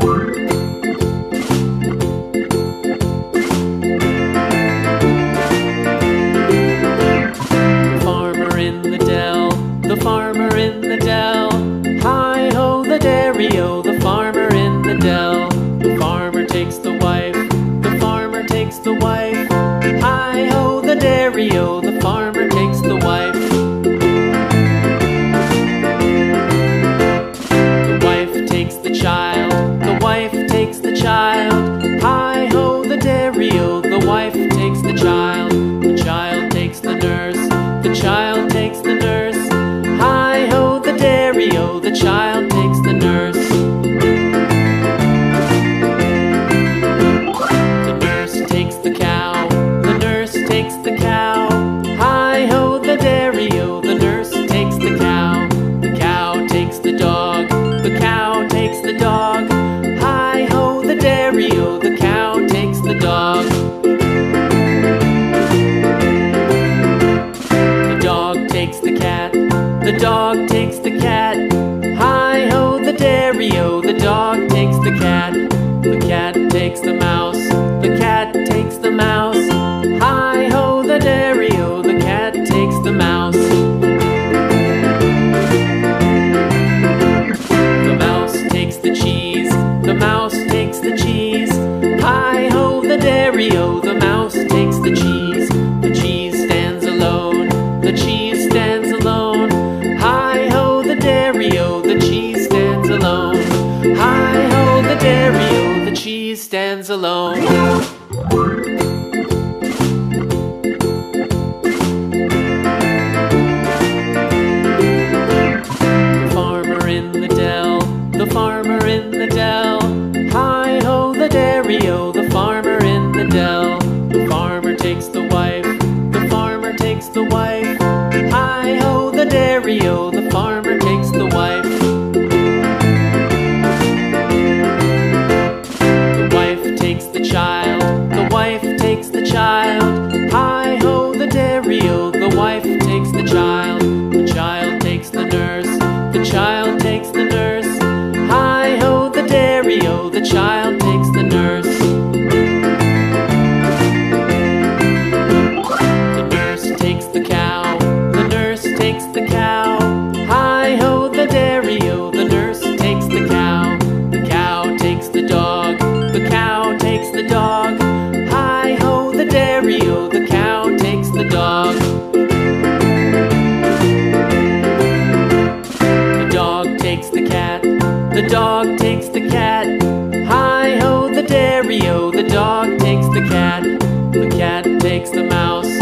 Farmer in the dell, the farmer in the dell. Hi-ho, the dairy-o, the farmer in the dell. The farmer takes the wife, the farmer takes the wife. Hi-ho, the dairy-o, the farmer takes the wife. The wife takes the child, the wife takes the child. Hi-ho, the dairy-o, the wife takes the child. The child takes the nurse, the child takes the nurse. Hi-ho, the dairy-o, the child takes the nurse. The nurse takes the cow, the nurse takes the cow. Hi-ho, the dairy-o, the nurse takes the cow. The cow takes the dog, the cow takes the dog. Hi-ho, the dairy-o, the cow takes the dog. The dog takes the cat, the dog takes the cat. Hi-ho, the dairy-o, the dog takes the cat. The cat takes the mouse, the cat takes the mouse. Hi-ho, the dairy-o, the cat takes the mouse. The mouse takes the cheese, the mouse takes the cheese. Hi-ho, the dairy-o, the mouse takes the cheese. The cheese stands alone, the cheese stands alone. Hi-ho, the dairy-o, the cheese stands alone. Hi-ho, the dairy-o, the cheese stands alone. The farmer in the dell, the farmer in the dell. Hi-ho, the dairy-o, the farmer in the dell. The farmer takes the wife, the farmer takes the wife. Hi-ho, the dairy-o, the farmer takes the wife. The wife takes the child, the wife takes the child. Hi-ho, the dairy-o, the wife takes the child. The child takes the nurse, the child takes the nurse. Hi-ho, the dairy-o, the child takes the nurse. The nurse takes the cow, the nurse takes the cow. Hi-ho, the dairy-o, the nurse takes the cow. The cow takes the dog, the cow takes the dog. Hi-ho, the dairy-o, the cow takes the dog. The dog takes the cat, the dog takes the cat. Hi-ho, the dairy-o, the dog takes the cat. The cat takes the mouse,